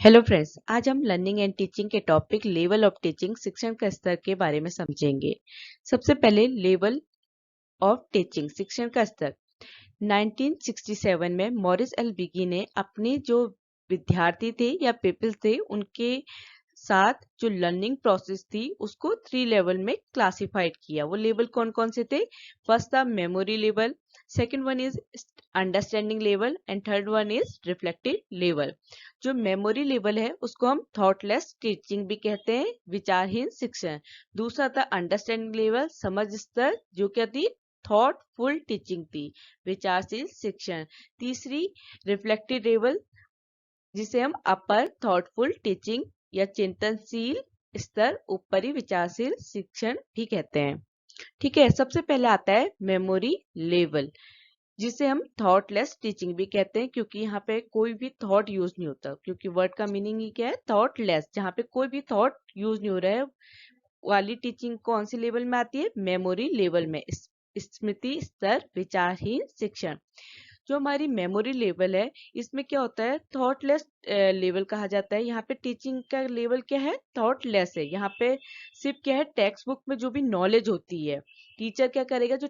Hello friends, आज हम learning and teaching के टॉपिक लेवल ऑफ टीचिंग शिक्षण का स्तर के बारे में समझेंगे। सबसे पहले लेवल ऑफ टीचिंग शिक्षण का स्तर 1967 में मॉरिस एल बिगी ने अपने जो विद्यार्थी थे या पीपल थे उनके साथ जो लर्निंग प्रोसेस थी उसको 3 लेवल में क्लासिफाइड किया। वो लेवल कौन कौन से थे? फर्स्ट था memory level, second one is understanding level and third one is reflective level. जो मेमोरी लेवल है उसको हम थॉटलेस टीचिंग भी कहते हैं, विचारहीन शिक्षण। दूसरा था अंडरस्टैंडिंग लेवल, समझ स्तर, जो क्या थी? थॉटफुल टीचिंग थी, विचारशील शिक्षण। तीसरी रिफ्लेक्टिव लेवल, जिसे हम अपर थॉटफुल टीचिंग या चिंतनशील स्तर, ऊपरी विचारशील शिक्षण भी कहते हैं। ठीक है, सबसे पहले आता है मेमोरी लेवल, जिसे हम थॉटलेस टीचिंग भी कहते हैं, क्योंकि यहाँ पे कोई भी थॉट यूज नहीं होता, क्योंकि वर्ड का मीनिंग ही क्या है? थॉटलेस, जहाँ पे कोई भी थॉट यूज नहीं हो रहा है वाली टीचिंग कौन सी लेवल में आती है? मेमोरी लेवल में। स्मृति स्तर, विचारहीन शिक्षण। जो हमारी मेमोरी लेवल है इसमें क्या होता है? थॉटलेस लेवल कहा जाता है। यहाँ पे टीचिंग का लेवल क्या है? थॉटलेस है। यहाँ पे सिर्फ क्या है? टेक्स्ट बुक में जो भी नॉलेज होती है, टीचर क्या करेगा? जो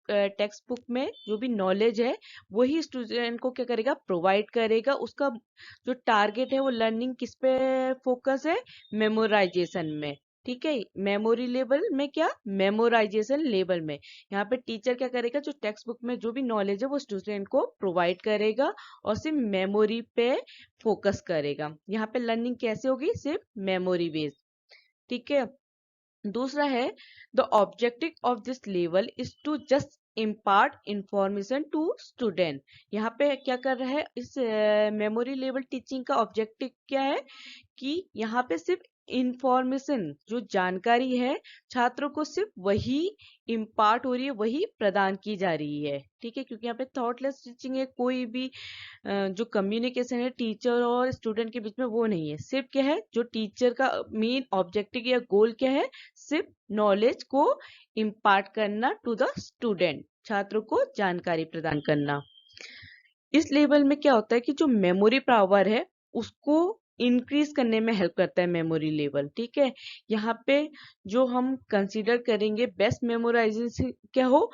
टेक्स्ट बुक में जो भी नॉलेज है वही स्टूडेंट को क्या करेगा? प्रोवाइड करेगा। उसका जो टारगेट है वो लर्निंग किस पे फोकस है? मेमोराइजेशन में। ठीक है, मेमोरी लेवल में क्या? मेमोराइजेशन लेवल में यहाँ पे टीचर क्या करेगा? जो टेक्स्ट बुक में जो भी नॉलेज है वो स्टूडेंट को प्रोवाइड करेगा और सिर्फ मेमोरी पे फोकस करेगा। यहाँ पे लर्निंग कैसे होगी? सिर्फ मेमोरी बेस्ड। ठीक है, दूसरा है the objective of this level is to just impart information to student. यहाँ पे क्या कर रहा है? इस मेमोरी लेवल टीचिंग का ऑब्जेक्टिव क्या है? कि यहाँ पे सिर्फ इंफॉर्मेशन, जो जानकारी है, छात्रों को सिर्फ वही इम्पार्ट हो रही है, वही प्रदान की जा रही है। ठीक है, क्योंकि यहाँ पे थॉटलेस टीचिंग है, कोई भी जो कम्युनिकेशन है टीचर और स्टूडेंट के बीच में वो नहीं है। सिर्फ क्या है? जो टीचर का मेन ऑब्जेक्टिव या गोल क्या है? सिर्फ नॉलेज को इम्पार्ट करना टू द स्टूडेंट, छात्रों को जानकारी प्रदान करना। इस लेवल में क्या होता है कि जो मेमोरी पावर है उसको इंक्रीज करने में हेल्प करता है मेमोरी लेवल। ठीक है, यहाँ पे जो हम कंसीडर करेंगे बेस्ट मेमोराइजेशन क्या हो,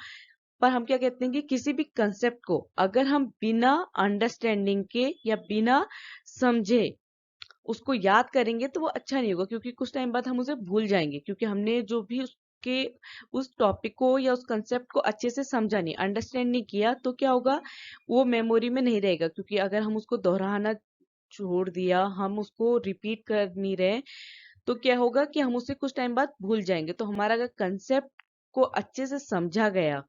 पर हम क्या कहते हैं कि किसी भी कंसेप्ट को अगर हम बिना अंडरस्टैंडिंग के या बिना समझे उसको याद करेंगे तो वो अच्छा नहीं होगा, क्योंकि कुछ टाइम बाद हम उसे भूल जाएंगे, क्योंकि हमने जो भी उसके उस टॉपिक को या उस कंसेप्ट को अच्छे से समझा नहीं, अंडरस्टैंड नहीं किया, तो क्या होगा? वो मेमोरी में नहीं रहेगा। क्योंकि अगर हम उसको दोहराना छोड़ दिया, हम उसको रिपीट कर नहीं रहे, तो क्या होगा कि हम उसे कुछ टाइम बाद भूल जाएंगे। तो हमारा अगर कंसेप्ट को अच्छे से समझा गया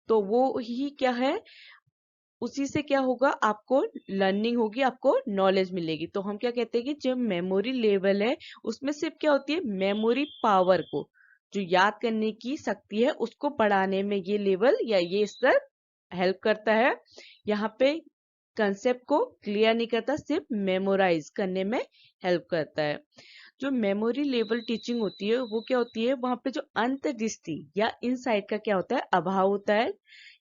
तो वो ही क्या है? उसी से क्या होगा? आपको लर्निंग होगी, आपको नॉलेज मिलेगी। तो हम क्या कहते हैं कि जो मेमोरी लेवल है उसमें सिर्फ क्या होती है? मेमोरी पावर को, जो याद करने की शक्ति है, उसको बढ़ाने में ये लेवल या ये स्तर हेल्प करता है। यहाँ पे कंसेप्ट को क्लियर नहीं करता, सिर्फ मेमोराइज करने में हेल्प करता है। जो मेमोरी लेवल टीचिंग होती है वो क्या होती है? वहां पे जो अंतर्दृष्टि या इनसाइट का क्या होता है? अभाव होता है।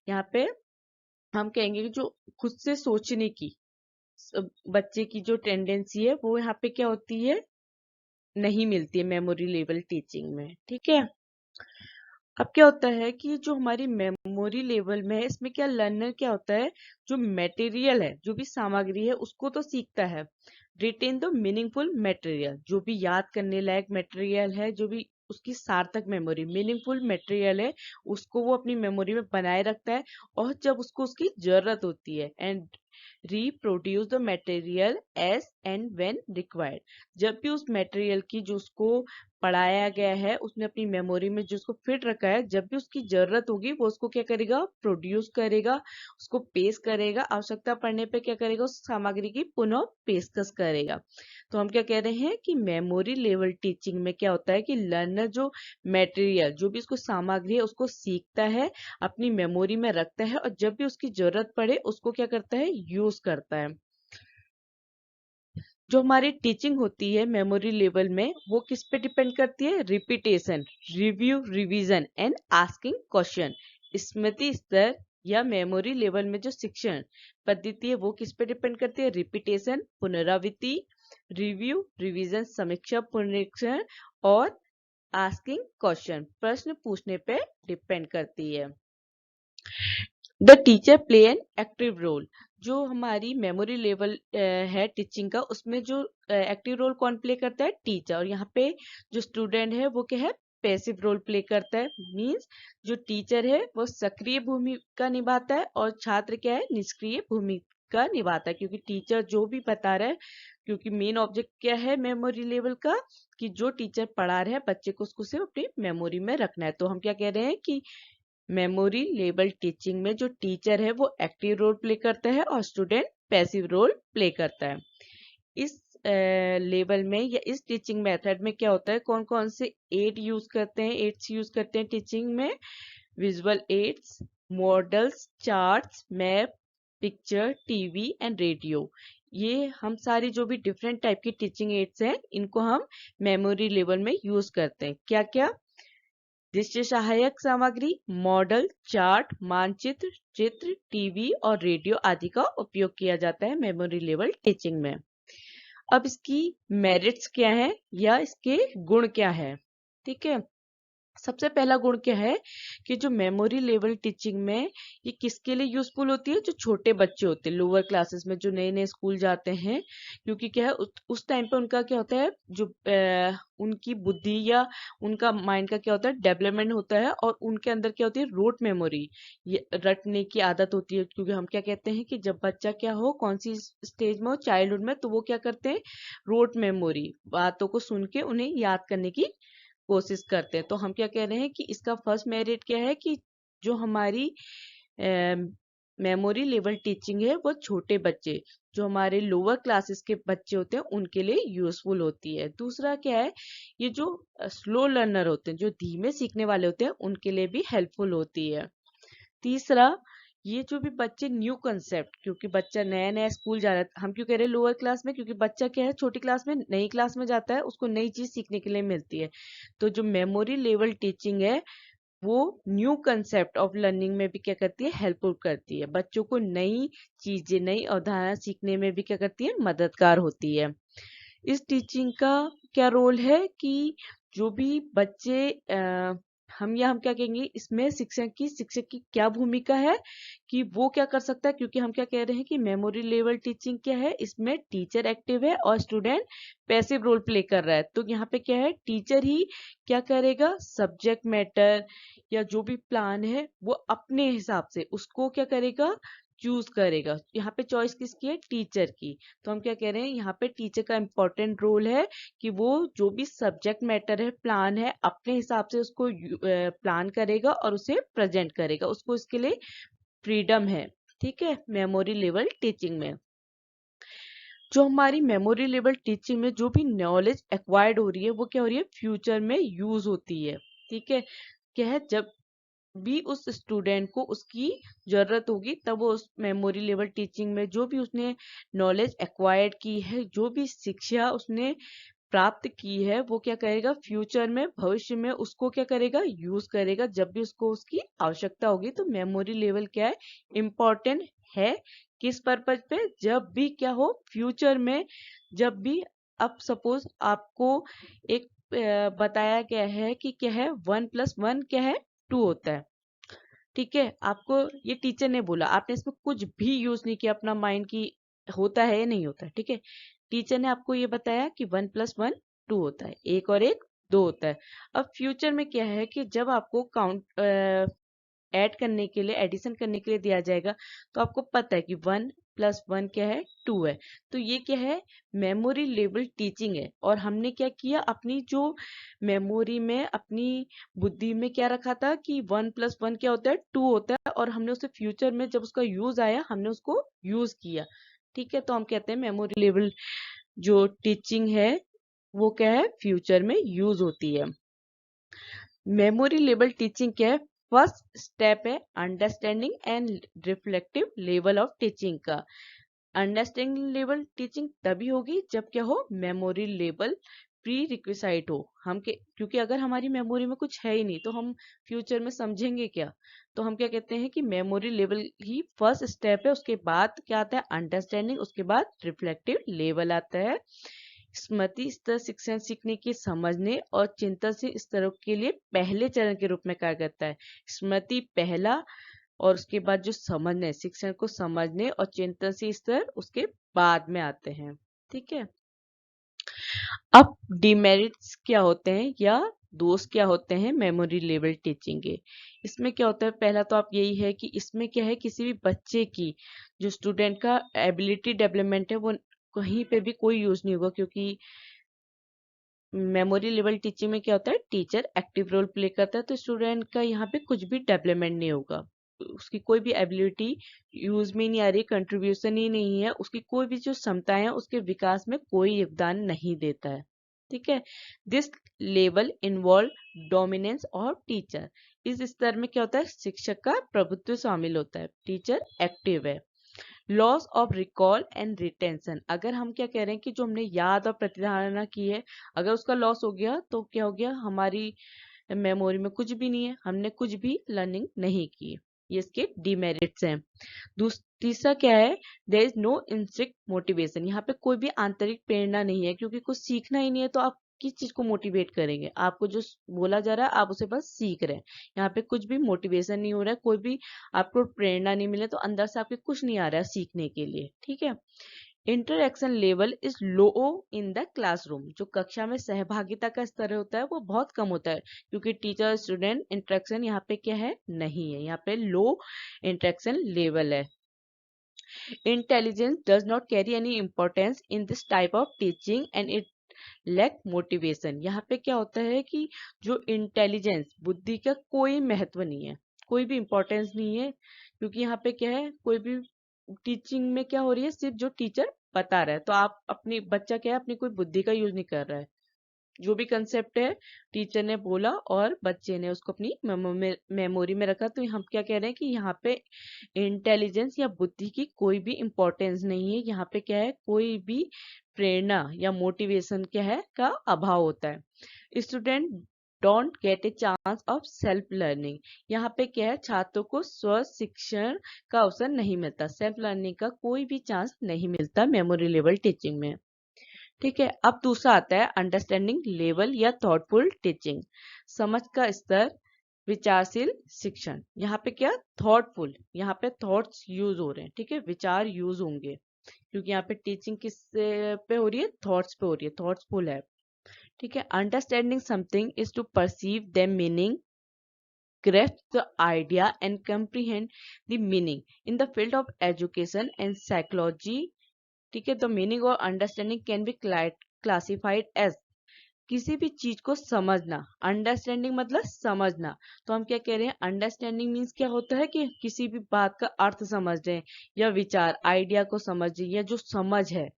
यहाँ पे हम कहेंगे कि जो खुद से सोचने की बच्चे की जो टेंडेंसी है वो यहाँ पे क्या होती है? नहीं मिलती है मेमोरी लेवल टीचिंग में। ठीक है, अब क्या होता है कि जो हमारी मेमोरी लेवल में है इसमें क्या लर्नर क्या होता है? जो मटेरियल है, जो भी सामग्री है उसको तो सीखता है। रिटेन द मीनिंगफुल मटेरियल, जो भी याद करने लायक मटेरियल है, जो भी उसकी सार्थक मेमोरी मीनिंगफुल मटेरियल है, उसको वो अपनी मेमोरी में बनाए रखता है। और जब उसको उसकी जरूरत होती है, and reproduce the material as and when required, जब भी उस मटेरियल की जो उसको पढ़ाया गया है उसने अपनी मेमोरी में जो उसको फिट रखा है, जब भी उसकी जरूरत होगी वो उसको क्या करेगा? प्रोड्यूस करेगा, उसको पेश करेगा, आवश्यकता पड़ने पे क्या करेगा? उस सामग्री की पुनः पेशकश करेगा। तो हम क्या कह रहे हैं कि मेमोरी लेवल टीचिंग में क्या होता है कि लर्नर जो मटेरियल, जो भी उसको सामग्री है उसको सीखता है, अपनी मेमोरी में रखता है, और जब भी उसकी जरूरत पड़े उसको क्या करता है? यूज करता है। जो हमारी टीचिंग होती है मेमोरी लेवल में वो किस पे डिपेंड करती है? Repetition, review, revision and asking question. स्मृति स्तर या मेमोरी लेवल में जो शिक्षण पद्धति है वो किस पे डिपेंड करती है? रिपीटेशन, पुनरावृत्ति, रिव्यू, रिवीजन, समीक्षा, पुनरीक्षण और आस्किंग क्वेश्चन, प्रश्न पूछने पे डिपेंड करती है। The teacher play an active role, जो हमारी मेमोरी लेवल है टीचिंग का, उसमें जो एक्टिव रोल कौन प्ले करता है? टीचर। और यहाँ पे जो स्टूडेंट है वो क्या है? पैसिव रोल प्ले करता है। मींस जो टीचर है वो सक्रिय भूमिका निभाता है और छात्र क्या है? निष्क्रिय भूमिका निभाता है, क्योंकि टीचर जो भी बता रहा है, क्योंकि मेन ऑब्जेक्ट क्या है मेमोरी लेवल का? कि जो टीचर पढ़ा रहा है बच्चे को उसको सिर्फ अपनी मेमोरी में रखना है। तो हम क्या कह रहे हैं कि मेमोरी लेवल टीचिंग में जो टीचर है वो एक्टिव रोल प्ले करता है और स्टूडेंट पैसिव रोल प्ले करता है। इस लेवल में या इस टीचिंग मेथड में क्या होता है? कौन कौन से एड यूज करते हैं? एड्स यूज करते हैं टीचिंग में? Visual aids, models, charts, map, picture, TV and radio. ये हम सारी जो भी डिफरेंट टाइप की टीचिंग एड्स हैं इनको हम मेमोरी लेवल में यूज करते हैं। क्या क्या? दृश्य सहायक सामग्री, मॉडल, चार्ट, मानचित्र, चित्र, टीवी और रेडियो आदि का उपयोग किया जाता है मेमोरी लेवल टीचिंग में। अब इसकी मेरिट्स क्या है या इसके गुण क्या है? ठीक है, सबसे पहला गुण क्या है कि जो मेमोरी लेवल टीचिंग में ये किसके लिए यूजफुल होती है? जो छोटे बच्चे होते हैं लोअर क्लासेस में, जो नए नए स्कूल जाते हैं, क्योंकि क्या है उस टाइम पे उनका क्या होता है? जो उनकी बुद्धि या उनका माइंड का क्या होता है? डेवलपमेंट होता है और उनके अंदर क्या होती है? रोट मेमोरी, ये रटने की आदत होती है। क्योंकि हम क्या कहते हैं कि जब बच्चा क्या हो, कौन सी स्टेज में हो, चाइल्डहुड में, तो वो क्या करते हैं? रोट मेमोरी, बातों को सुन के उन्हें याद करने की कोशिश करते हैं। तो हम क्या कह रहे हैं कि इसका फर्स्ट मेरिट क्या है कि जो हमारी मेमोरी लेवल टीचिंग है वो छोटे बच्चे, जो हमारे लोअर क्लासेस के बच्चे होते हैं, उनके लिए यूजफुल होती है। दूसरा क्या है? ये जो स्लो लर्नर होते हैं, जो धीमे सीखने वाले होते हैं, उनके लिए भी हेल्पफुल होती है। तीसरा, ये जो भी बच्चे न्यू कंसेप्ट, क्योंकि बच्चा नया नया स्कूल जा रहा है, हम क्यों कह रहे हैं लोअर क्लास में? क्योंकि बच्चा क्या है? छोटी क्लास में, नई क्लास में जाता है, उसको नई चीज सीखने के लिए मिलती है। तो जो मेमोरी लेवल टीचिंग है वो न्यू कंसेप्ट ऑफ लर्निंग में भी क्या करती है? हेल्पफुल करती है। बच्चों को नई चीजें, नई अवधारणा सीखने में भी क्या करती है? मददगार होती है। इस टीचिंग का क्या रोल है कि जो भी बच्चे हम क्या कहेंगे इसमें? शिक्षक की क्या भूमिका है कि वो क्या कर सकता है? क्योंकि हम क्या कह रहे हैं कि मेमोरी लेवल टीचिंग क्या है, इसमें टीचर एक्टिव है और स्टूडेंट पैसिव रोल प्ले कर रहा है। तो यहाँ पे क्या है? टीचर ही क्या करेगा? सब्जेक्ट मैटर या जो भी प्लान है वो अपने हिसाब से उसको क्या करेगा? चूज करेगा। यहाँ पे चॉइस किसकी है? टीचर की। तो हम क्या कह रहे हैं? यहाँ पे टीचर का इम्पोर्टेंट रोल है कि वो जो भी सब्जेक्ट मैटर है, प्लान है, अपने हिसाब से उसको प्लान करेगा और उसे प्रेजेंट करेगा। उसको इसके लिए फ्रीडम है। ठीक है, मेमोरी लेवल टीचिंग में जो हमारी मेमोरी लेवल टीचिंग में जो भी नॉलेज एक्वायर्ड हो रही है वो क्या हो रही है? फ्यूचर में यूज होती है। ठीक है, क्या है? जब भी उस स्टूडेंट को उसकी जरूरत होगी तब वो उस मेमोरी लेवल टीचिंग में जो भी उसने नॉलेज एक्वायर्ड की है, जो भी शिक्षा उसने प्राप्त की है, वो क्या करेगा? फ्यूचर में, भविष्य में उसको क्या करेगा? यूज करेगा जब भी उसको उसकी आवश्यकता होगी। तो मेमोरी लेवल क्या है? इम्पोर्टेंट है। किस पर्पज पे? जब भी क्या हो? फ्यूचर में, जब भी, अब सपोज आपको एक बताया गया है कि क्या है? 1+1 क्या है? 2 होता है। ठीक है, आपको ये टीचर ने बोला, आपने इसमें कुछ भी यूज नहीं किया अपना माइंड की होता है या नहीं होता है। ठीक है, टीचर ने आपको ये बताया कि 1+1 2 होता है, एक और एक 2 होता है। अब फ्यूचर में क्या है कि जब आपको काउंट ऐड करने के लिए, एडिशन करने के लिए दिया जाएगा, तो आपको पता है कि 1+1 क्या है? 2 है। तो ये क्या है? मेमोरी लेवल टीचिंग है। और हमने क्या किया? अपनी जो मेमोरी में, अपनी बुद्धि में क्या रखा था कि 1+1 क्या होता है? 2 होता है, और हमने उसे फ्यूचर में जब उसका यूज आया हमने उसको यूज किया। ठीक है, तो हम कहते हैं मेमोरी लेवल जो टीचिंग है वो क्या है? फ्यूचर में यूज होती है। मेमोरी लेवल टीचिंग क्या है? फर्स्ट स्टेप है understanding and reflective level of teaching का। अंडरस्टैंडिंग लेवल टीचिंग तभी होगी जब क्या हो? मेमोरी लेवल प्री रिक्विसाइट हो। क्योंकि अगर हमारी मेमोरी में कुछ है ही नहीं तो हम फ्यूचर में समझेंगे क्या? तो हम क्या कहते हैं कि मेमोरी लेवल ही फर्स्ट स्टेप है। उसके बाद क्या आता है? अंडरस्टैंडिंग, उसके बाद रिफ्लेक्टिव लेवल आता है। स्मृति स्तर शिक्षण सीखने की समझने और चिंतनशील स्तरों के लिए पहले चरण के रूप में कार्य करता है। स्मृति पहला और उसके बाद जो समझने, शिक्षण को समझने और चिंतनशील स्तर उसके बाद में आते हैं। ठीक है। अब डिमेरिट्स क्या होते हैं या दोष क्या होते हैं मेमोरी लेवल टीचिंग के? इसमें क्या होता है, पहला तो आप यही है कि इसमें क्या है, किसी भी बच्चे की जो स्टूडेंट का एबिलिटी डेवलपमेंट है वो कहीं पे भी कोई यूज नहीं होगा, क्योंकि मेमोरी लेवल टीचिंग में क्या होता है, टीचर एक्टिव रोल प्ले करता है, तो स्टूडेंट का यहाँ पे कुछ भी डेवलपमेंट नहीं होगा, उसकी कोई भी एबिलिटी यूज में नहीं आ रही, कंट्रीब्यूशन ही नहीं है, उसकी कोई भी जो क्षमताएं हैं उसके विकास में कोई योगदान नहीं देता है। ठीक है। दिस लेवल इन्वॉल्व डोमिनेंस और टीचर। इस स्तर में क्या होता है, शिक्षक का प्रभुत्व शामिल होता है, टीचर एक्टिव है। Loss of recall and retention, अगर हम क्या कह रहे हैं कि जो हमने याद और प्रतिधारणा की है, अगर उसका लॉस हो गया तो क्या हो गया, हमारी मेमोरी में कुछ भी नहीं है, हमने कुछ भी लर्निंग नहीं की। ये इसके डिमेरिट्स हैं। तीसरा क्या है, देयर इज नो इंस्ट्रिक्ट मोटिवेशन, यहाँ पे कोई भी आंतरिक प्रेरणा नहीं है, क्योंकि कुछ सीखना ही नहीं है तो आप किस चीज को मोटिवेट करेंगे, आपको जो बोला जा रहा है आप उसे बस सीख रहे हैं, यहाँ पे कुछ भी मोटिवेशन नहीं हो रहा है, कोई भी आपको प्रेरणा नहीं मिले, तो अंदर से आपके कुछ नहीं आ रहा है सीखने के लिए। ठीक है। Interaction level is low in the classroom, जो कक्षा में सहभागिता का स्तर होता है वो बहुत कम होता है, क्योंकि टीचर स्टूडेंट इंटरेक्शन यहाँ पे क्या है, नहीं है, यहाँ पे लो इंटरेक्शन लेवल है। Intelligence does not carry any importance in this type of teaching and it lack motivation। यहाँ पे क्या होता है कि जो इंटेलिजेंस, बुद्धि का कोई महत्व नहीं है, कोई भी इंपॉर्टेंस नहीं है, क्योंकि यहाँ पे क्या है, कोई भी टीचिंग में क्या हो रही है, सिर्फ जो टीचर बता रहा है, तो आप अपनी बच्चा क्या है, अपनी कोई बुद्धि का यूज नहीं कर रहा है, जो भी कंसेप्ट है टीचर ने बोला और बच्चे ने उसको अपनी मेमोरी में रखा, तो हम क्या कह रहे हैं कि यहाँ पे इंटेलिजेंस या बुद्धि की कोई भी इंपॉर्टेंस नहीं है, यहाँ पे क्या है, कोई भी प्रेरणा या मोटिवेशन क्या है का अभाव होता है। Student don't get a chance of self learning, यहाँ पे क्या है, छात्रों को स्व शिक्षण का अवसर नहीं मिलता, सेल्फ लर्निंग का कोई भी चांस नहीं मिलता मेमोरी लेवल टीचिंग में। ठीक है। अब दूसरा आता है अंडरस्टैंडिंग लेवल या थॉटफुल टीचिंग, समझ का स्तर, विचारशील शिक्षण। यहाँ पे क्या, थॉटफुल, यहाँ पे थॉट्स यूज हो रहे हैं, ठीक है, विचार यूज होंगे, क्योंकि यहाँ पे टीचिंग किस पे हो रही है, थॉट्स पे हो रही है, थॉट्सफुल है। ठीक है। Understanding something is to perceive the meaning, grasp the idea and comprehend the meaning in the field of education and psychology। ठीक है। द मीनिंग और understanding can be classified as, किसी भी चीज को समझना, अंडरस्टैंडिंग मतलब समझना, तो हम क्या कह रहे हैं, अंडरस्टैंडिंग मीन्स क्या होता है कि किसी भी बात का अर्थ समझ रहे हैं, या विचार आइडिया को समझ रहे हैं, या जो समझ है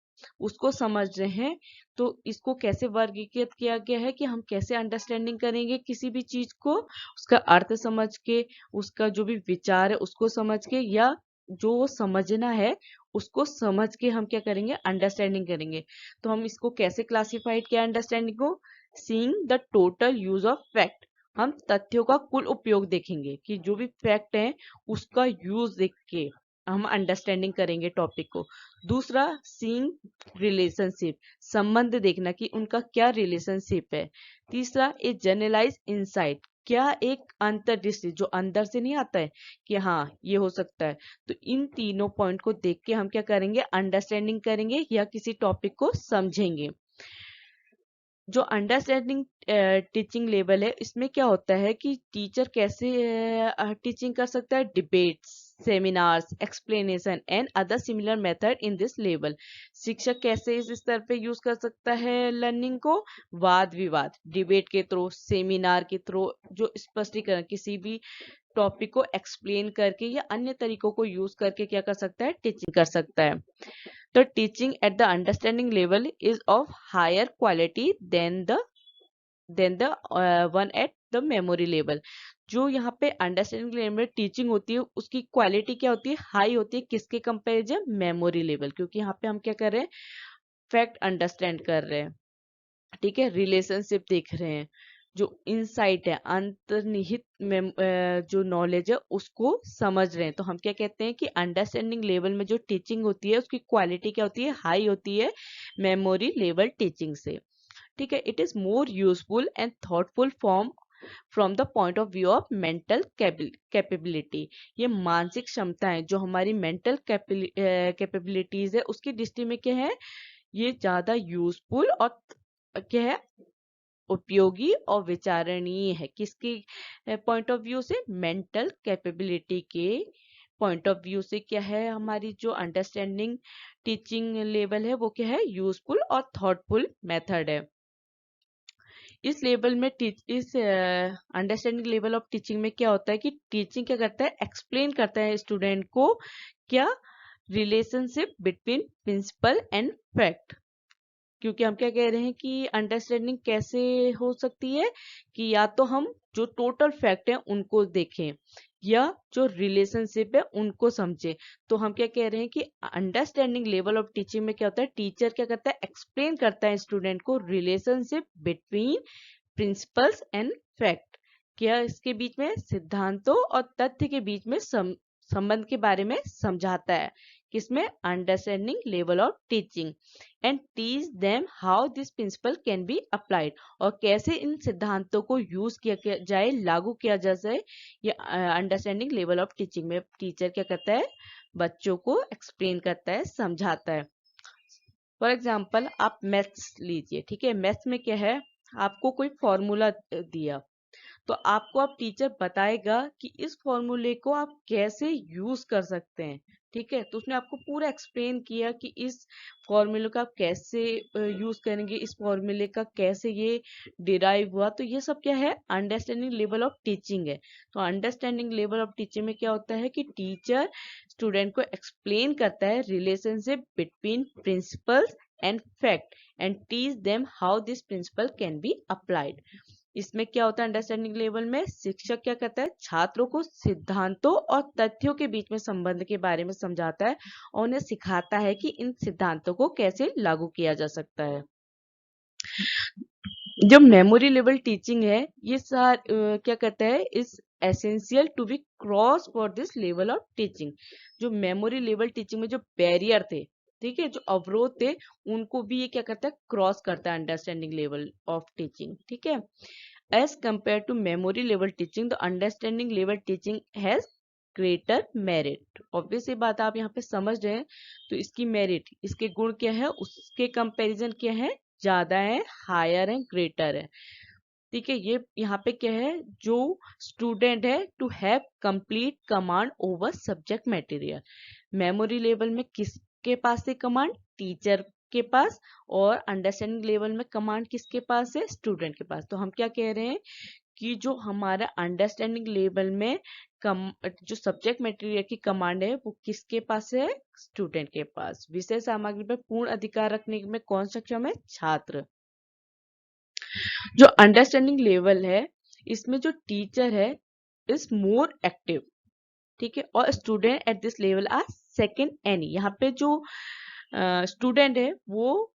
उसको समझ रहे हैं, तो इसको कैसे वर्गीकृत किया गया है कि हम कैसे अंडरस्टैंडिंग करेंगे किसी भी चीज को, उसका अर्थ समझ के, उसका जो भी विचार है उसको समझ के, या जो समझना है उसको समझ के हम क्या करेंगे, अंडरस्टैंडिंग करेंगे। तो हम इसको कैसे क्लासिफाइड किया अंडरस्टैंडिंग को, seeing the total use of fact, हम तथ्यों का कुल उपयोग देखेंगे कि जो भी फैक्ट है उसका यूज देख के हम अंडरस्टैंडिंग करेंगे टॉपिक को। दूसरा, सीइंग रिलेशनशिप, संबंध देखना कि उनका क्या रिलेशनशिप है। तीसरा, ए जनरलाइज इंसाइट, क्या एक अंतर्दृष्टि जो अंदर से नहीं आता है कि हाँ ये हो सकता है, तो इन तीनों पॉइंट को देख के हम क्या करेंगे, अंडरस्टैंडिंग करेंगे या किसी टॉपिक को समझेंगे। जो अंडरस्टैंडिंग टीचिंग लेवल है, इसमें क्या होता है कि टीचर कैसे टीचिंग कर सकता है, debates, seminars, explanation and other similar method in this level. शिक्षक कैसे इस स्तर पे यूज कर सकता है लर्निंग को, वाद विवाद, डिबेट के थ्रू, सेमिनार के थ्रू, जो स्पष्टीकरण, किसी भी टॉपिक को एक्सप्लेन करके या अन्य तरीकों को यूज करके क्या कर सकता है, टीचिंग कर सकता है। तो teaching at the understanding level is of higher quality than the one at the memory level. जो यहाँ पे अंडरस्टैंडिंग लेवल में टीचिंग होती है उसकी क्वालिटी क्या होती है, हाई होती है, किसके कंपेरिजन, मेमोरी लेवल, क्योंकि यहाँ पे हम क्या कर रहे हैं, फैक्ट अंडरस्टैंड कर रहे हैं, ठीक है, रिलेशनशिप देख रहे हैं, जो इनसाइट है, अंतर्निहित जो नॉलेज है उसको समझ रहे हैं। तो हम क्या कहते हैं कि अंडरस्टैंडिंग लेवल में जो टीचिंग होती है उसकी क्वालिटी क्या होती है, हाई होती है मेमोरी लेवल टीचिंग से। ठीक है, it is more useful and thoughtful form from the point of view of mental capability. ये मानसिक क्षमताएं जो हमारी मेंटल कैपेबिलिटीज है उसकी दृष्टि में क्या है, ये ज्यादा यूजफुल और क्या है, उपयोगी और विचारणीय है। किसके पॉइंट ऑफ व्यू से, मेंटल कैपेबिलिटी के पॉइंट ऑफ व्यू से क्या है, हमारी जो अंडरस्टैंडिंग टीचिंग लेवल है वो क्या है, यूजफुल और थॉटफुल मेथड है। इस लेवल में इस अंडरस्टैंडिंग लेवल ऑफ टीचिंग में क्या होता है कि टीचिंग क्या करता है, एक्सप्लेन करता है स्टूडेंट को क्या, relationship between principle and fact. क्योंकि हम क्या कह रहे हैं कि अंडरस्टैंडिंग कैसे हो सकती है कि या तो हम जो टोटल फैक्ट है उनको देखें या जो रिलेशनशिप है उनको समझें। तो हम क्या कह रहे हैं कि अंडरस्टैंडिंग लेवल ऑफ टीचिंग में क्या होता है, टीचर क्या करता है, एक्सप्लेन करता है स्टूडेंट को relationship between principles and fact. क्या इसके बीच में, सिद्धांतों और तथ्य के बीच में संबंध के बारे में समझाता है। किसमें, understanding level of teaching. And teach them how this principle can be applied, और कैसे इन सिद्धांतों को यूज किया जाए, लागू किया जा जाए। ये अंडरस्टैंडिंग लेवल ऑफ टीचिंग में टीचर क्या करता है, बच्चों को एक्सप्लेन करता है, समझाता है। फॉर एग्जाम्पल आप मैथ्स लीजिए, ठीक है, मैथ्स में क्या है, आपको कोई फॉर्मूला दिया, तो आपको अब टीचर बताएगा कि इस फॉर्मूले को आप कैसे यूज कर सकते हैं। ठीक है, तो उसने आपको पूरा एक्सप्लेन किया कि इस फॉर्मूले का आप कैसे यूज करेंगे, इस फॉर्मूले का कैसे ये डिराइव हुआ। तो ये सब क्या है, अंडरस्टैंडिंग लेवल ऑफ टीचिंग है। तो अंडरस्टैंडिंग लेवल ऑफ टीचिंग में क्या होता है कि टीचर स्टूडेंट को एक्सप्लेन करता है relationship between principles and fact and teach them how this principle can be applied. इसमें क्या होता है, अंडरस्टैंडिंग लेवल में शिक्षक क्या करता है, छात्रों को सिद्धांतों और तथ्यों के बीच में संबंध के बारे में समझाता है और उन्हें सिखाता है कि इन सिद्धांतों को कैसे लागू किया जा सकता है। जो मेमोरी लेवल टीचिंग है, ये क्या कहता है, is essential to be cross for this level of teaching. जो मेमोरी लेवल टीचिंग में जो बैरियर थे, ठीक है, जो अवरोध थे, उनको भी ये क्या करता है, क्रॉस करता है अंडरस्टैंडिंग लेवल ऑफ टीचिंग। ठीक है, as compare to memory level teaching, the understanding level teaching has greater merit. Obvious ये बात आप यहाँ पे समझ रहे हैं, तो इसकी मेरिट, इसके गुण क्या है, उसके कंपैरिजन क्या है, ज्यादा है, हायर है, ग्रेटर है। ठीक है, ये यहाँ पे क्या है, जो स्टूडेंट है to have complete command over subject material. Memory level में किसके पास है कमांड, टीचर के पास, और अंडरस्टैंडिंग लेवल में कमांड किसके पास है, स्टूडेंट के पास। तो हम क्या कह रहे हैं कि जो हमारा अंडरस्टैंडिंग लेवल में जो सब्जेक्ट मटेरियल की कमांड है वो किसके पास है, स्टूडेंट के पास। विषय सामग्री पर पूर्ण अधिकार रखने में कौन सक्षम है, छात्र। जो अंडरस्टैंडिंग लेवल है, इसमें जो टीचर है इज मोर एक्टिव, ठीक है, और student at this level are secondary. यहाँ पे जो स्टूडेंट है वो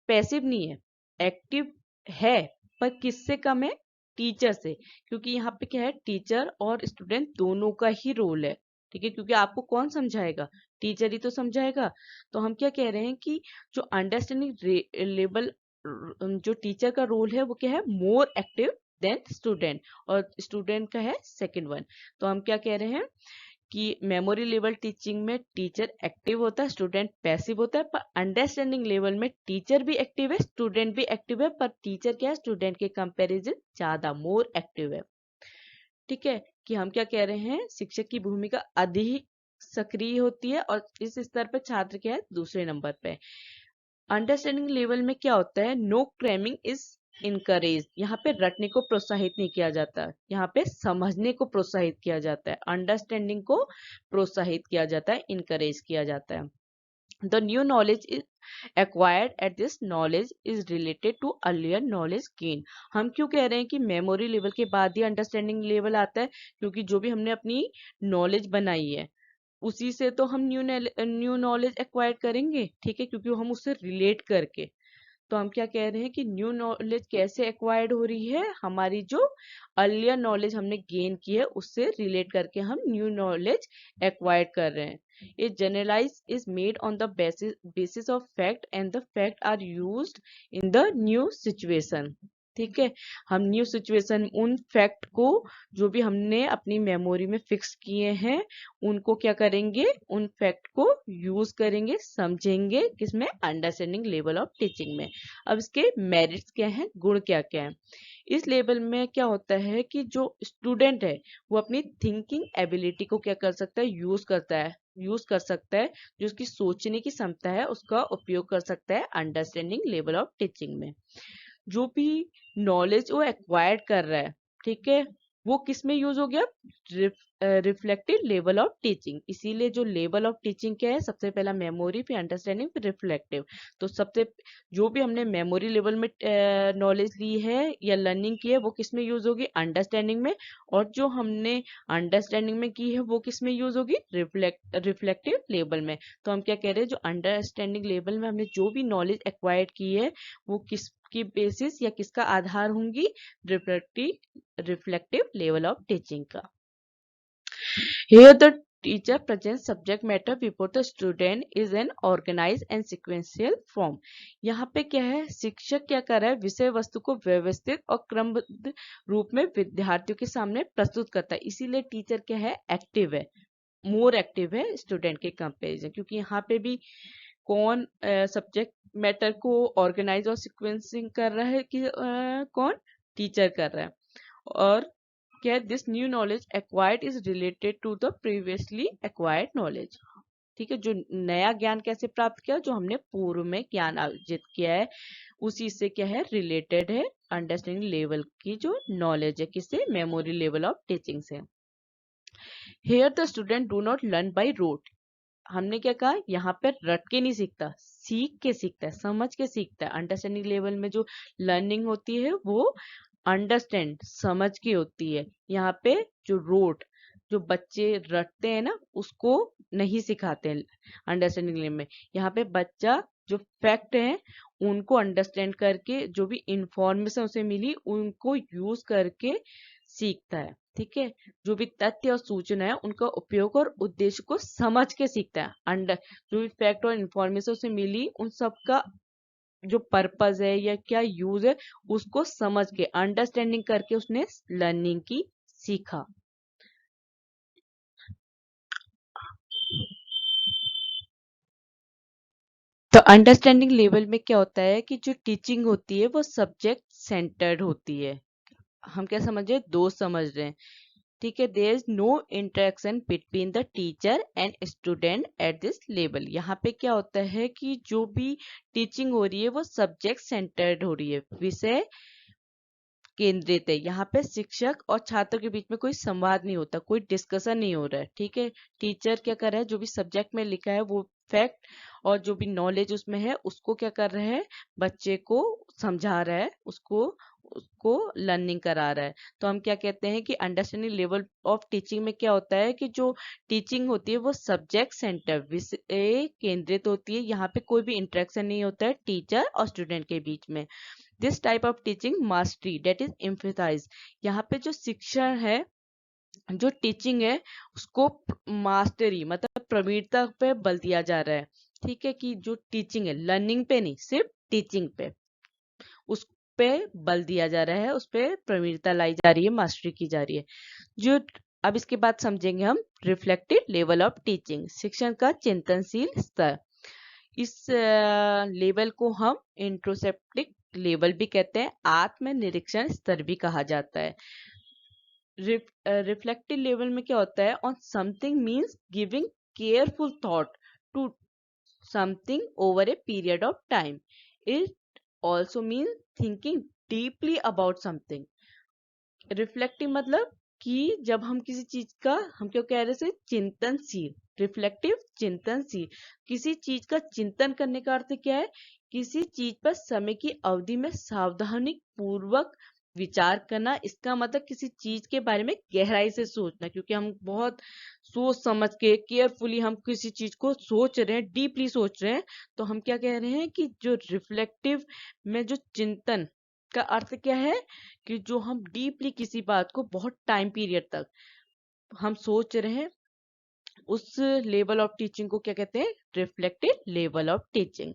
पैसिव नहीं है, एक्टिव है, पर किससे कम है, टीचर से। क्योंकि यहाँ पे क्या है, टीचर और स्टूडेंट दोनों का ही रोल है। ठीक है, क्योंकि आपको कौन समझाएगा, टीचर ही तो समझाएगा। तो हम क्या कह रहे हैं कि जो अंडरस्टैंडिंग लेवल, जो टीचर का रोल है वो क्या है, मोर एक्टिव देन स्टूडेंट, और स्टूडेंट का है सेकेंड वन। तो हम क्या कह रहे हैं कि मेमोरी लेवल टीचिंग में टीचर एक्टिव होता है, स्टूडेंट पैसिव होता है। पर अंडरस्टैंडिंग लेवल में टीचर भी एक्टिव है, स्टूडेंट भी एक्टिव है, पर टीचर क्या है, स्टूडेंट के कंपैरिजन ज्यादा मोर एक्टिव है। ठीक है, कि हम क्या कह रहे हैं, शिक्षक की भूमिका अधिक सक्रिय होती है और इस स्तर पर छात्र क्या है, दूसरे नंबर पे। अंडरस्टैंडिंग लेवल में क्या होता है, नो क्रैमिंग इज इनकरेज। यहाँ पे रटने को प्रोत्साहित नहीं किया जाता, यहाँ पे समझने को प्रोत्साहित किया जाता है, अंडरस्टैंडिंग को प्रोत्साहित किया जाता है, इनकरेज किया जाता है। The new knowledge is acquired at this knowledge is related to earlier knowledge gain. हम क्यों कह रहे हैं कि मेमोरी लेवल के बाद ही अंडरस्टैंडिंग लेवल आता है, क्योंकि जो भी हमने अपनी नॉलेज बनाई है उसी से तो हम न्यू नॉलेज एक्वायर करेंगे। ठीक है, क्योंकि हम उससे रिलेट करके, तो हम क्या कह रहे हैं कि न्यू नॉलेज कैसे एक्वायर्ड हो रही है, हमारी जो अर्लियर नॉलेज हमने गेन की है उससे रिलेट करके हम न्यू नॉलेज एक्वायर्ड कर रहे हैं. A generalise is made on the basis of fact and the fact are used in the new situation. ठीक है, हम न्यू सिचुएशन उन फैक्ट को जो भी हमने अपनी मेमोरी में फिक्स किए हैं उनको क्या करेंगे, उन फैक्ट को यूज करेंगे, समझेंगे किसमें, अंडरस्टैंडिंग लेवल ऑफ टीचिंग में. अब इसके मेरिट्स क्या हैं, गुण क्या क्या है. इस लेवल में क्या होता है कि जो स्टूडेंट है वो अपनी थिंकिंग एबिलिटी को क्या कर सकता है, यूज कर सकता है, जो उसकी सोचने की क्षमता है उसका उपयोग कर सकता है अंडरस्टैंडिंग लेवल ऑफ टीचिंग में. जो भी नॉलेज वो एक्वायर्ड कर रहा है, ठीक है, वो किस में यूज हो गया, रिफ्लेक्टिव लेवल ऑफ टीचिंग. इसीलिए जो लेवल ऑफ टीचिंग क्या है, सबसे पहला मेमोरी, फिर अंडरस्टैंडिंग, फिर रिफ्लेक्टिव. तो सबसे जो भी हमने मेमोरी लेवल में नॉलेज ली है या लर्निंग की है वो किस में यूज होगी, अंडरस्टैंडिंग में. और जो हमने अंडरस्टैंडिंग में की है वो किस में यूज होगी, रिफ्लेक्टिव लेवल में. तो हम क्या कह रहे हैं, जो अंडरस्टैंडिंग लेवल में हमने जो भी नॉलेज एक्वायर्ड की है वो किसकी बेसिस या किसका आधार होंगी, रिफ्लेक्टिव लेवल ऑफ टीचिंग का. Here the teacher presents subject matter before the student is an organized and sequential form. यहाँ पे क्या है, शिक्षक क्या कर रहा है, विषय वस्तु को व्यवस्थित और क्रमबद्ध रूप में विद्यार्थियों के सामने प्रस्तुत करता है. इसीलिए टीचर क्या है, एक्टिव है, मोर एक्टिव है स्टूडेंट के कंपेरिजन. क्योंकि यहाँ पे भी कौन सब्जेक्ट मैटर को ऑर्गेनाइज और सिक्वेंसिंग कर रहा है कि कौन, टीचर कर रहा है. और क्या, this new knowledge acquired is related to the previously acquired knowledge. ठीक है, जो नया ज्ञान कैसे प्राप्त किया, जो हमने पूर्व में ज्ञान अर्जित किया है उसी से क्या है, रिलेटेड है अंडरस्टैंडिंग लेवल की जो नॉलेज है, किससे, मेमोरी लेवल ऑफ टीचिंग से. Here the student do not learn by rote. हमने क्या कहा, यहाँ पे रट के नहीं सीखता, सीख के सीखता है, समझ के सीखता है. अंडरस्टैंडिंग लेवल में जो लर्निंग होती है वो अंडरस्टैंड, समझ की होती है. यहाँ पे जो रोट, जो बच्चे रटते हैं ना उसको नहीं सिखाते हैं अंडरस्टैंडिंग लेवल में. यहाँ पे बच्चा जो फैक्ट है उनको अंडरस्टैंड करके, जो भी इंफॉर्मेशन उसे मिली उनको यूज करके सीखता है. ठीक है, जो भी तथ्य और सूचना है उनका उपयोग और उद्देश्य को समझ के सीखता है. अंडर जो भी फैक्ट और इंफॉर्मेशन उसे मिली उन सब का जो पर्पस है या क्या यूज है उसको समझ के, अंडरस्टैंडिंग करके उसने लर्निंग की, सीखा. तो अंडरस्टैंडिंग लेवल में क्या होता है कि जो टीचिंग होती है वो सब्जेक्ट सेंटर्ड होती है. हम क्या समझ रहे हैं, दो समझ रहे हैं. ठीक है, there is no interaction between the teacher and student at this level. यहाँ पे क्या होता है कि जो भी टीचिंग हो रही है वो सब्जेक्ट सेंटर्ड हो रही है, विषय केंद्रित है. यहाँ पे शिक्षक और छात्र के बीच में कोई संवाद नहीं होता, कोई डिस्कशन नहीं हो रहा है. ठीक है, टीचर क्या कर रहा है, जो भी सब्जेक्ट में लिखा है वो फैक्ट और जो भी नॉलेज उसमें है उसको क्या कर रहा है, बच्चे को समझा रहा है, उसको उसको लर्निंग करा रहा है. तो हम क्या कहते हैं कि अंडरस्टैंडिंग लेवल ऑफ टीचिंग में क्या होता है कि जो टीचिंग होती है वो सब्जेक्ट सेंटर, विषय केंद्रित होती है. यहाँ पे कोई भी इंटरेक्शन नहीं होता है टीचर और स्टूडेंट के बीच में. This type of teaching mastery that is emphasise. यहाँ पे जो शिक्षण है, जो टीचिंग है उसको मास्टरी मतलब प्रवीणता पे बल दिया जा रहा है. ठीक है, कि जो टीचिंग है लर्निंग पे नहीं, सिर्फ टीचिंग पे, उस पे बल दिया जा रहा है, उस पे प्रवीणता लाई जा रही है, मास्टरी की जा रही है. जो अब इसके बाद समझेंगे हम रिफ्लेक्टिव लेवल ऑफ टीचिंग, शिक्षण का चिंतनशील स्तर. इस लेवल को हम इंट्रोसेप्टिक लेवल भी कहते हैं, आत्म निरीक्षण स्तर भी कहा जाता है. रिफ्लेक्टिव लेवल में क्या होता है, on something means giving careful thought to something over a period of time. It also means thinking deeply about something. Reflective मतलब कि जब हम किसी चीज का, हम क्यों कह रहे थे, चिंतनशील. रिफ्लेक्टिव चिंतनशील, किसी चीज का चिंतन करने का अर्थ क्या है, किसी चीज पर समय की अवधि में सावधानी पूर्वक विचार करना, इसका मतलब किसी चीज के बारे में गहराई से सोचना, क्योंकि हम बहुत सोच समझ के केयरफुली हम किसी चीज को सोच रहे हैं, डीपली सोच रहे हैं, तो हम क्या कह रहे हैं कि जो रिफ्लेक्टिव में जो चिंतन का अर्थ क्या है कि जो हम डीपली किसी बात को बहुत टाइम पीरियड तक हम सोच रहे हैं, उस लेवल ऑफ टीचिंग को क्या कहते हैं? Reflective level of teaching.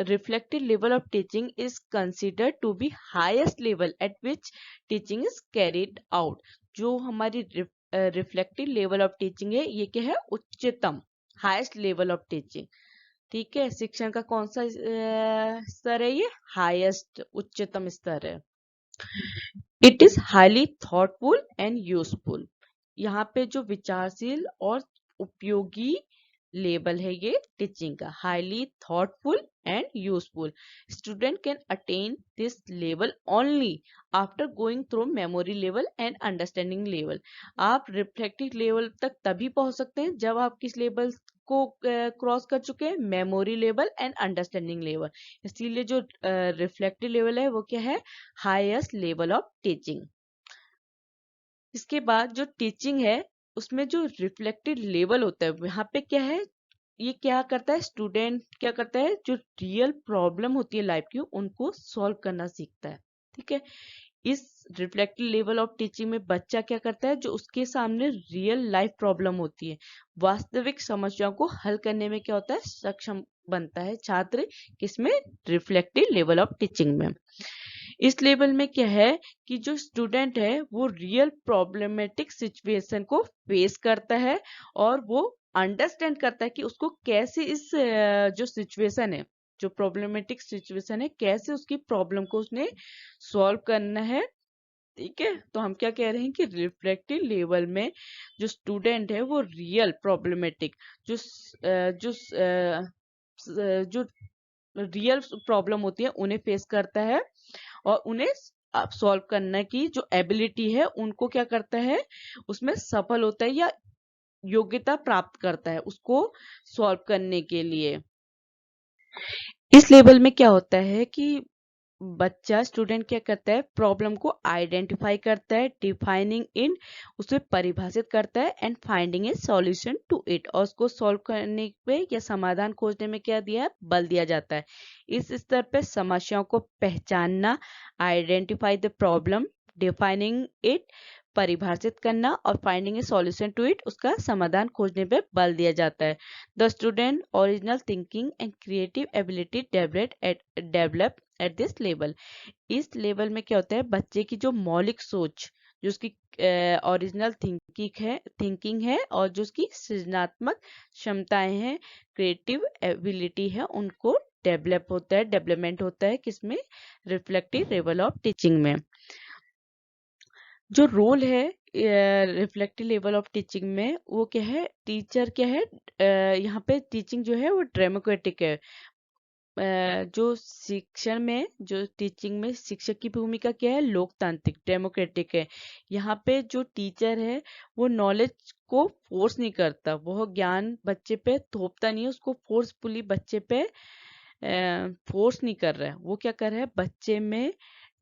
Reflective level of teaching is considered to be highest level at which teaching is carried out. जो हमारी रिफ्लेक्टिव लेवल ऑफ टीचिंग है, ये क्या है? उच्चतम, हाईएस्ट लेवल ऑफ टीचिंग. ठीक है, शिक्षण का कौन सा स्तर है? ये हाईएस्ट, उच्चतम स्तर है. It is highly thoughtful and useful. यहाँ पे जो विचारशील और उपयोगी लेबल है ये टीचिंग का, highly thoughtful and useful. Student can attain this level only after going through memory level and understanding level. आप रिफ्लेक्टिव लेवल तक तभी पहुंच सकते हैं जब आप किस लेवल को क्रॉस कर चुके हैं? Memory level and understanding level. इसीलिए जो रिफ्लेक्टिव लेवल है वो क्या है? Highest level of teaching. इसके बाद जो टीचिंग है उसमें जो रिफ्लेक्टिव लेवल होता है, यहाँ पे क्या है? ये क्या करता है? स्टूडेंट क्या करता है? जो रियल प्रॉब्लम होती है लाइफ की, उनको सॉल्व करना सीखता है. ठीक है, इस रिफ्लेक्टिव लेवल ऑफ टीचिंग में बच्चा क्या करता है? जो उसके सामने रियल लाइफ प्रॉब्लम होती है, वास्तविक समस्याओं को हल करने में क्या होता है? सक्षम बनता है छात्र. किसमें? रिफ्लेक्टिव लेवल ऑफ टीचिंग में. इस लेवल में क्या है कि जो स्टूडेंट है वो रियल प्रॉब्लमेटिक सिचुएशन को फेस करता है और वो अंडरस्टैंड करता है कि उसको कैसे इस जो सिचुएशन है, जो प्रॉब्लमेटिक सिचुएशन है, कैसे उसकी प्रॉब्लम को उसने सॉल्व करना है. ठीक है, तो हम क्या कह रहे हैं कि रिफ्लेक्टिव लेवल में जो स्टूडेंट है वो रियल प्रॉब्लमेटिक जो जो जो रियल प्रॉब्लम होती है उन्हें फेस करता है और उन्हें सॉल्व करने की जो एबिलिटी है उनको क्या करता है? उसमें सफल होता है या योग्यता प्राप्त करता है उसको सॉल्व करने के लिए. इस लेवल में क्या होता है कि बच्चा, स्टूडेंट क्या करता है? प्रॉब्लम को आइडेंटिफाई करता है, डिफाइनिंग इन, उसे परिभाषित करता है, and finding a solution to it, और उसको सॉल्व करने पे या समाधान खोजने में क्या दिया है? बल दिया जाता है. इस स्तर पे समस्याओं को पहचानना, identify the problem, defining it, परिभाषित करना, और finding a solution to it, उसका समाधान खोजने पे बल दिया जाता है. The student original thinking and creative ability develop at this level. इस लेवल में क्या होता है? बच्चे की जो मौलिक सोच, जो उसकी ओरिजिनल थिंकिंग है और जो उसकी सृजनात्मक क्षमताएं हैं, क्रिएटिव एबिलिटी है, उनको डेवलपमेंट होता है. किसमें? रिफ्लेक्टिव लेवल ऑफ टीचिंग में. जो रोल है रिफ्लेक्टिव लेवल ऑफ टीचिंग में, वो क्या है? टीचर क्या है? यहाँ पे टीचिंग जो है वो डेमोक्रेटिक है. जो शिक्षण में, जो टीचिंग में शिक्षक की भूमिका क्या है? लोकतांत्रिक, डेमोक्रेटिक है. यहाँ पे जो टीचर है वो नॉलेज को फोर्स नहीं करता, वो ज्ञान बच्चे पे थोपता नहीं है, उसको फोर्सफुली बच्चे पे फोर्स नहीं कर रहा है. वो क्या कर रहा है? बच्चे में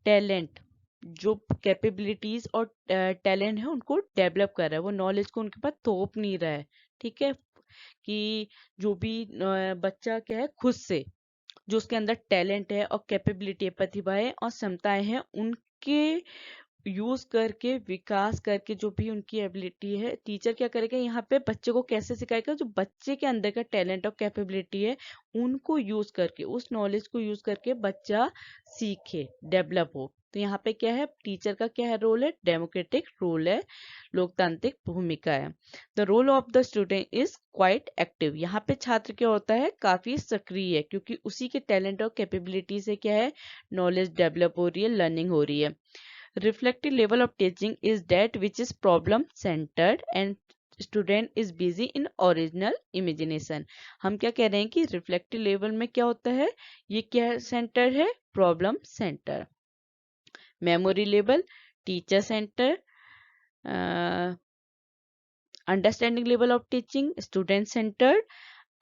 टैलेंट, जो कैपेबिलिटीज और टैलेंट है उनको डेवलप कर रहा है, वो नॉलेज को उनके पास थोप नहीं रहा है. ठीक है, कि जो भी बच्चा क्या है, खुद से जो उसके अंदर टैलेंट है और कैपेबिलिटी है, प्रतिभाएं और क्षमताएं हैं, उनके यूज करके, विकास करके, जो भी उनकी एबिलिटी है, टीचर क्या करेगा? यहाँ पे बच्चे को कैसे सिखाएगा? जो बच्चे के अंदर का टैलेंट और कैपेबिलिटी है उनको यूज करके, उस नॉलेज को यूज करके बच्चा सीखे, डेवलप हो. तो यहाँ पे क्या है? टीचर का क्या है? रोल है डेमोक्रेटिक रोल है, लोकतांत्रिक भूमिका है. The role of the student is quite active. यहाँ पे छात्र क्या होता है? काफी सक्रिय है, क्योंकि उसी के टैलेंट और कैपेबिलिटी से क्या है? नॉलेज डेवलप हो रही है, लर्निंग हो रही है. Reflective level of teaching is that which is problem centered and student is busy in original imagination. हम क्या कह रहे हैं कि रिफ्लेक्टिव लेवल में क्या होता है? ये क्या सेंटर है? Problem centre. Memory level teacher centre. Understanding level of teaching student centred.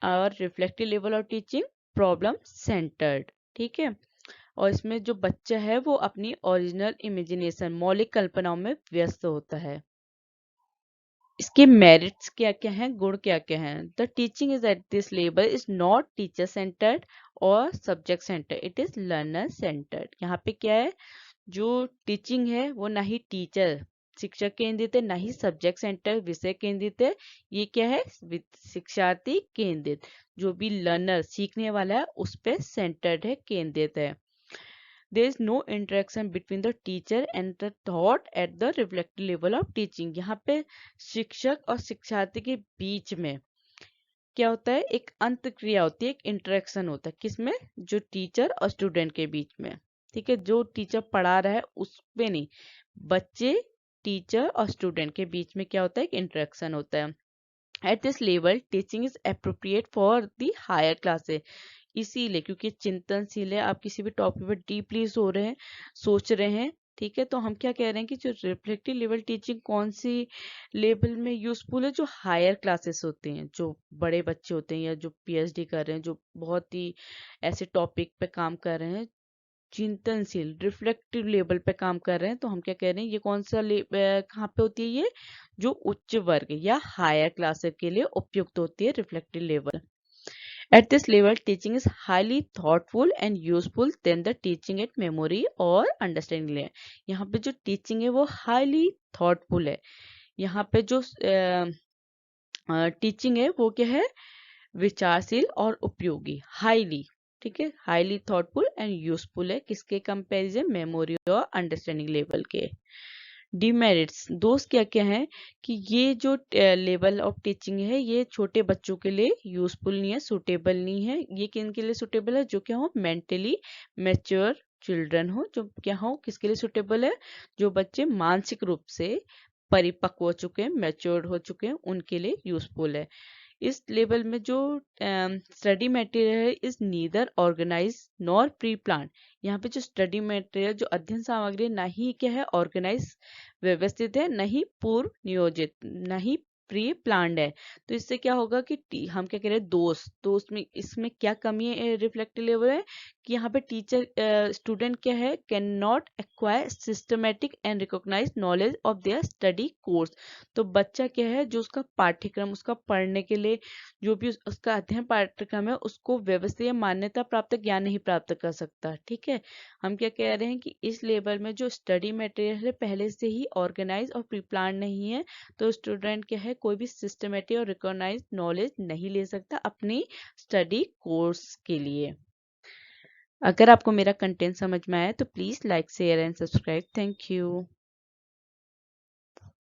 और reflective level of teaching problem centred. ठीक है, और इसमें जो बच्चा है वो अपनी ओरिजिनल इमेजिनेशन मौलिक कल्पनाओं में व्यस्त होता है। इसके मेरिट्स क्या क्या हैं, गुण क्या क्या हैं? The teaching is at this level is not teacher centred और subject centre, it is learner centred. यहाँ पे क्या है, जो टीचिंग है वो ना ही टीचर शिक्षक केंद्रित है, ना ही सब्जेक्ट सेंटर विषय केंद्रित है। ये क्या है, शिक्षार्थी केंद्रित। जो भी लर्नर सीखने वाला है उस पे सेंटर्ड है, केंद्रित है। There is no interaction between the teacher and the thought at the reflective level of teaching। यहाँ पे शिक्षक और शिक्षार्थी के बीच में क्या होता है, एक अंत क्रिया होती है, एक इंटरेक्शन होता है। किसमें? जो टीचर और स्टूडेंट के बीच में। ठीक है, जो टीचर पढ़ा रहा है उस पे नहीं, बच्चे टीचर और स्टूडेंट के बीच में क्या होता है, एक इंटरेक्शन होता है। At this level teaching is appropriate for the higher classes. इसीलिए क्योंकि चिंतनशील है, आप किसी भी टॉपिक पर डीपली सोच रहे हैं। ठीक है, तो हम क्या कह रहे हैं कि जो रिफ्लेक्टिव लेवल टीचिंग कौन सी लेवल में यूजफुल है? जो हायर क्लासेस होते हैं, जो बड़े बच्चे होते हैं या जो पीएचडी कर रहे हैं, जो बहुत ही ऐसे टॉपिक पे काम कर रहे हैं, चिंतनशील रिफ्लेक्टिव लेवल पे काम कर रहे हैं, तो हम क्या कह रहे हैं, ये कौन सा कहाँ पे होती है? ये जो उच्च वर्ग या हायर क्लासेस के लिए उपयुक्त होती है reflective level. At this level, teaching is highly thoughtful and useful than the teaching at memory और understanding level। यहाँ पे जो teaching है वो highly thoughtful है। यहाँ पे जो teaching है वो क्या है, विचारशील और उपयोगी, highly। ठीक है, highly thoughtful and useful है, किसके कंपैरिजन? मेमोरी और अंडरस्टैंडिंग लेवल के। डिमेरिट्स, दोष क्या क्या है कि ये जो लेवल ऑफ टीचिंग है ये छोटे बच्चों के लिए यूजफुल नहीं है, सुटेबल नहीं है। ये किन के लिए सुटेबल है? जो क्या हो, मेंटली मैच्योर चिल्ड्रन हो। जो क्या हो, किसके लिए सुटेबल है? जो बच्चे मानसिक रूप से परिपक्व हो चुके हैं, मैच्योर हो चुके हैं, उनके लिए यूजफुल है। इस लेवल में जो स्टडी मटेरियल है is neither organise nor pre plan. यहाँ पे जो स्टडी मटेरियल, जो अध्ययन सामग्री, ना ही क्या है ऑर्गेनाइज व्यवस्थित है, ना ही पूर्व नियोजित, ना ही प्री प्लान्ड है। तो इससे क्या होगा कि हम क्या कह रहे हैं, दोस्त में इसमें क्या कमी है रिफ्लेक्टिव लेवल है कि यहाँ पे टीचर स्टूडेंट क्या है, can not acquire systematic and recognise knowledge of their study course. तो बच्चा क्या है, जो उसका पाठ्यक्रम, उसका पढ़ने के लिए जो भी उसका अध्ययन पाठ्यक्रम है, उसको व्यवस्थित मान्यता प्राप्त ज्ञान नहीं प्राप्त कर सकता। ठीक है, हम क्या कह रहे हैं कि इस लेवल में जो स्टडी मटेरियल है पहले से ही ऑर्गेनाइज और प्री प्लान नहीं है, तो स्टूडेंट क्या है, कोई भी सिस्टमेटिक और रिकॉग्नाइज नॉलेज नहीं ले सकता अपनी स्टडी कोर्स के लिए। अगर आपको मेरा कंटेंट समझ में आया तो please like share and subscribe. Thank you.